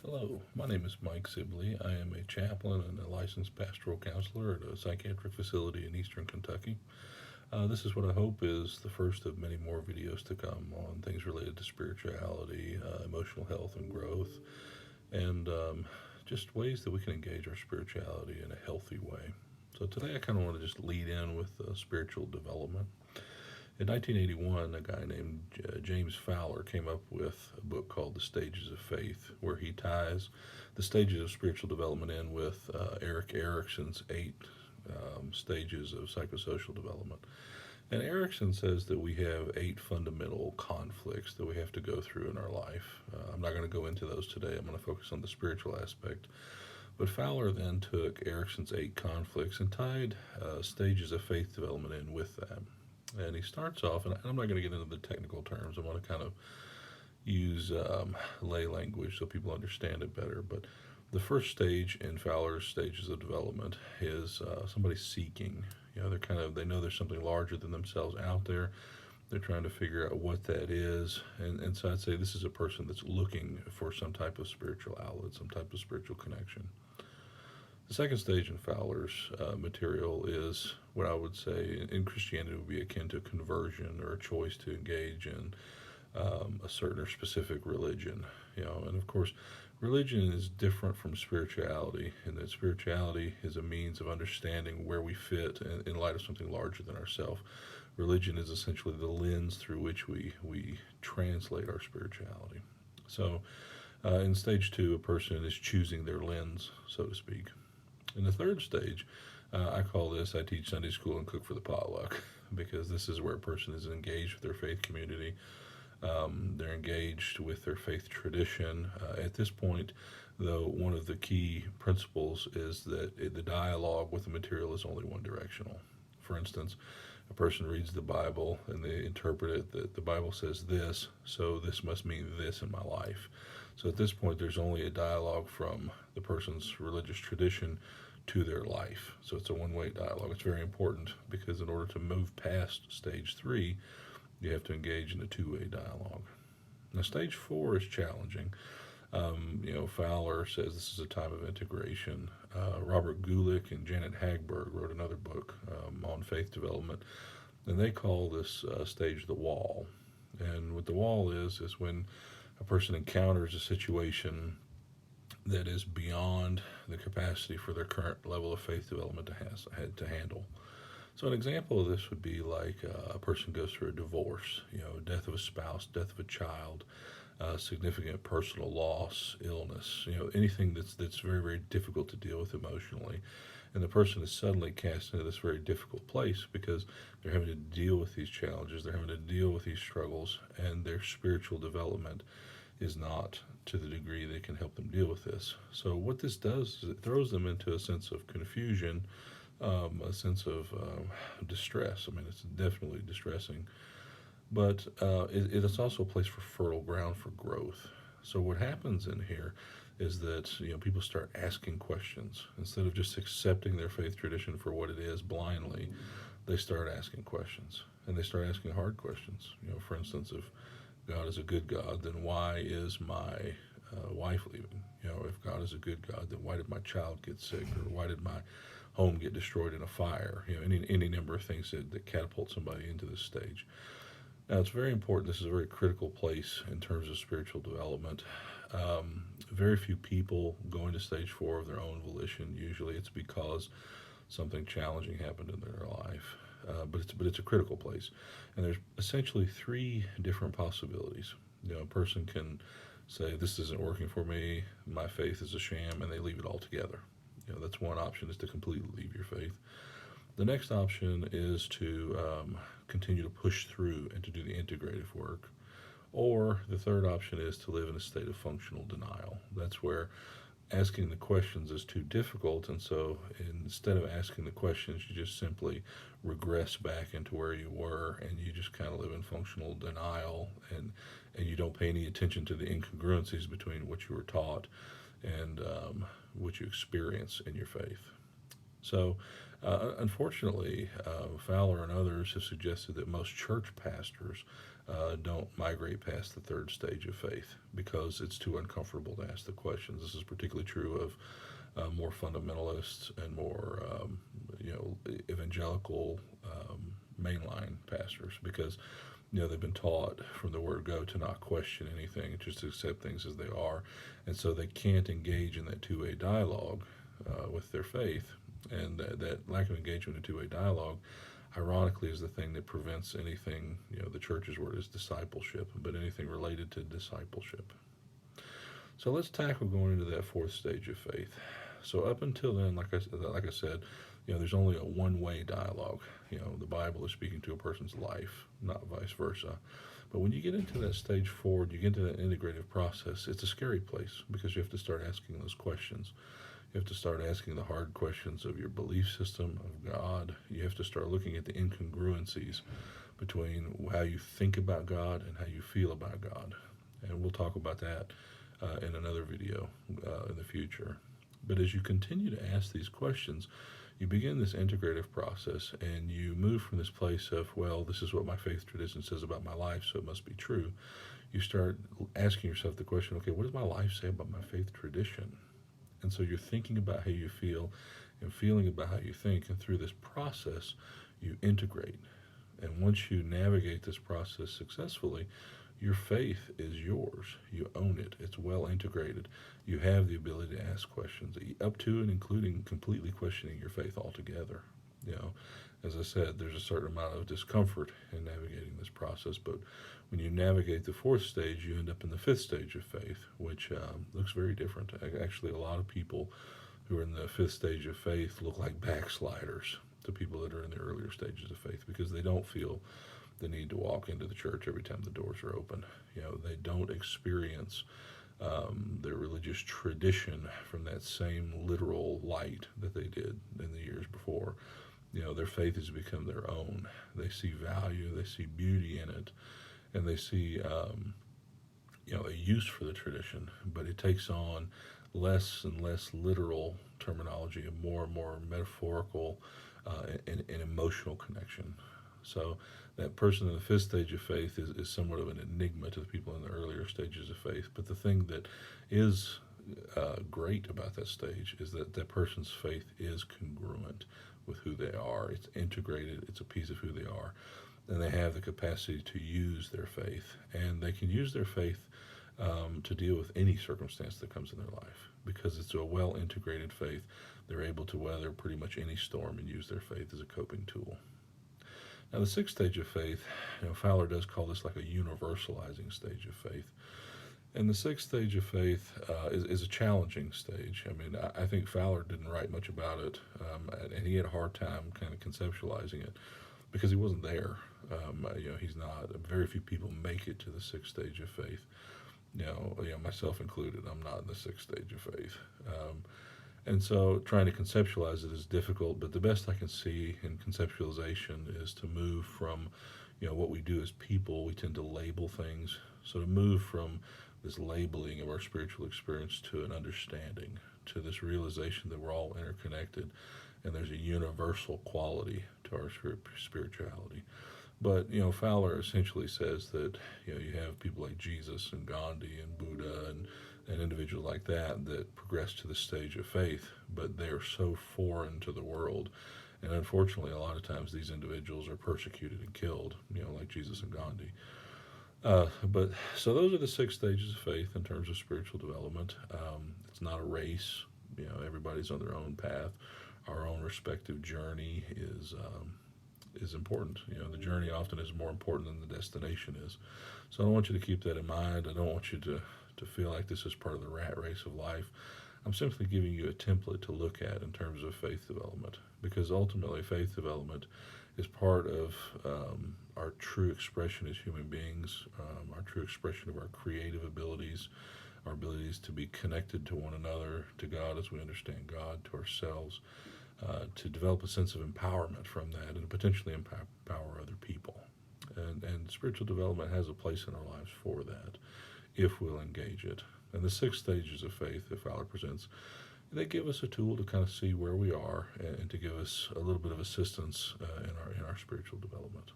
Hello, my name is Mike Sibley. I am a chaplain and a licensed pastoral counselor at a psychiatric facility in eastern Kentucky. This is what I hope is the first of many more videos to come on things related to spirituality, emotional health, and growth, and just ways that we can engage our spirituality in a healthy way. So today I kind of want to just lead in with spiritual development. In 1981, a guy named James Fowler came up with a book called The Stages of Faith, where he ties the stages of spiritual development in with Erik Erikson's eight stages of psychosocial development. And Erikson says that we have eight fundamental conflicts that we have to go through in our life. I'm not going to go into those today. I'm going to focus on the spiritual aspect. But Fowler then took Erikson's eight conflicts and tied stages of faith development in with that. And he starts off, and I'm not going to get into the technical terms. I want to kind of use lay language so people understand it better. But the first stage in Fowler's stages of development is somebody seeking. They know there's something larger than themselves out there. They're trying to figure out what that is. And so I'd say this is a person that's looking for some type of spiritual outlet, some type of spiritual connection. The second stage in Fowler's material is what I would say in Christianity would be akin to conversion or a choice to engage in a certain or specific religion. And of course, religion is different from spirituality, in that spirituality is a means of understanding where we fit in light of something larger than ourselves. Religion is essentially the lens through which we translate our spirituality. So, in stage two, a person is choosing their lens, so to speak. In the third stage, I teach Sunday school and cook for the potluck, because this is where a person is engaged with their faith community. They're engaged with their faith tradition. At this point, though, one of the key principles is that the dialogue with the material is only one directional. For instance, a person reads the Bible and they interpret it that the Bible says this, so this must mean this in my life. So at this point, there's only a dialogue from the person's religious tradition to their life. So it's a one-way dialogue. It's very important because in order to move past stage three, you have to engage in a two-way dialogue. Now, stage four is challenging. Fowler says this is a time of integration. Robert Gulick and Janet Hagberg wrote another book on faith development, and they call this stage the wall. And what the wall is when a person encounters a situation that is beyond the capacity for their current level of faith development to handle. So an example of this would be like a person goes through a divorce, death of a spouse, death of a child, significant personal loss, illness, anything that's very, very difficult to deal with emotionally. And the person is suddenly cast into this very difficult place because they're having to deal with these challenges, they're having to deal with these struggles, and their spiritual development is not to the degree they can help them deal with this. So what this does is it throws them into a sense of confusion, a sense of distress. I mean, it's definitely distressing, but it is also a place for fertile ground for growth. So what happens in here is that people start asking questions instead of just accepting their faith tradition for what it is blindly. They start asking questions, and they start asking hard questions. For instance, if God is a good God, then why is my wife leaving? If God is a good God, then why did my child get sick, or why did my home get destroyed in a fire? Any number of things that catapult somebody into this stage. Now, it's very important. This is a very critical place in terms of spiritual development. Very few people go into stage four of their own volition. Usually, it's because something challenging happened in their life. But it's a critical place, and there's essentially three different possibilities. A person can say, "This isn't working for me. My faith is a sham," and they leave it altogether. That's one option, is to completely leave your faith. The next option is to continue to push through and to do the integrative work. Or the third option is to live in a state of functional denial. That's where asking the questions is too difficult, and so instead of asking the questions, you just simply regress back into where you were, and you just kind of live in functional denial, and you don't pay any attention to the incongruencies between what you were taught and what you experience in your faith. So, unfortunately, Fowler and others have suggested that most church pastors don't migrate past the third stage of faith because it's too uncomfortable to ask the questions. This is particularly true of more fundamentalists and more evangelical mainline pastors because they've been taught from the word go to not question anything, just to accept things as they are, and so they can't engage in that two-way dialogue with their faith, and that lack of engagement in two-way dialogue, ironically, is the thing that prevents anything. The church's word is discipleship, but anything related to discipleship. So let's tackle going into that fourth stage of faith. So up until then, like I said, there's only a one-way dialogue. The Bible is speaking to a person's life, not vice versa. But when you get into that stage forward, you get into that integrative process, it's a scary place because you have to start asking those questions. You have to start asking the hard questions of your belief system, of God. You have to start looking at the incongruencies between how you think about God and how you feel about God. And we'll talk about that in another video in the future. But as you continue to ask these questions, you begin this integrative process and you move from this place of, well, this is what my faith tradition says about my life, so it must be true. You start asking yourself the question, okay, what does my life say about my faith tradition? And so you're thinking about how you feel and feeling about how you think, and through this process, you integrate. And once you navigate this process successfully, your faith is yours. You own it. It's well integrated. You have the ability to ask questions, up to and including completely questioning your faith altogether. As I said, there's a certain amount of discomfort in navigating this process, but when you navigate the fourth stage, you end up in the fifth stage of faith, which looks very different. Actually, a lot of people who are in the fifth stage of faith look like backsliders to people that are in the earlier stages of faith because they don't feel the need to walk into the church every time the doors are open. They don't experience their religious tradition from that same literal light that they did in the years before. Their faith has become their own. They see value, they see beauty in it, and they see a use for the tradition, but it takes on less and less literal terminology and more metaphorical and emotional connection. So that person in the fifth stage of faith is somewhat of an enigma to the people in the earlier stages of faith. But the thing that is great about that stage is that that person's faith is congruent with who they are. It's integrated. It's a piece of who they are. And they have the capacity to use their faith. And they can use their faith to deal with any circumstance that comes in their life. Because it's a well-integrated faith, they're able to weather pretty much any storm and use their faith as a coping tool. Now, the sixth stage of faith, Fowler does call this like a universalizing stage of faith. And the sixth stage of faith is a challenging stage. I think Fowler didn't write much about it, and he had a hard time kind of conceptualizing it because he wasn't there. He's not. Very few people make it to the sixth stage of faith. Myself included. I'm not in the sixth stage of faith. And so trying to conceptualize it is difficult, but the best I can see in conceptualization is to move from, what we do as people, we tend to label things. So to move from this labeling of our spiritual experience to an understanding, to this realization that we're all interconnected and there's a universal quality to our spirituality. But, Fowler essentially says that, you have people like Jesus and Gandhi and Buddha and individuals like that progress to the stage of faith, but they're so foreign to the world. And unfortunately, a lot of times these individuals are persecuted and killed, like Jesus and Gandhi. But so those are the 6 stages of faith in terms of spiritual development. It's not a race. Everybody's on their own path. Our own respective journey is important. The journey often is more important than the destination is. So I don't want you to keep that in mind. I don't want you to feel like this is part of the rat race of life. I'm simply giving you a template to look at in terms of faith development, because ultimately faith development is part of our true expression as human beings, our true expression of our creative abilities, our abilities to be connected to one another, to God as we understand God, to ourselves, to develop a sense of empowerment from that and potentially empower other people. And spiritual development has a place in our lives for that, if we'll engage it. And the 6 stages of faith that Fowler presents, they give us a tool to kind of see where we are and to give us a little bit of assistance in our spiritual development.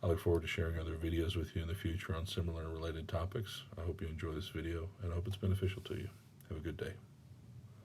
I look forward to sharing other videos with you in the future on similar and related topics. I hope you enjoy this video, and I hope it's beneficial to you. Have a good day.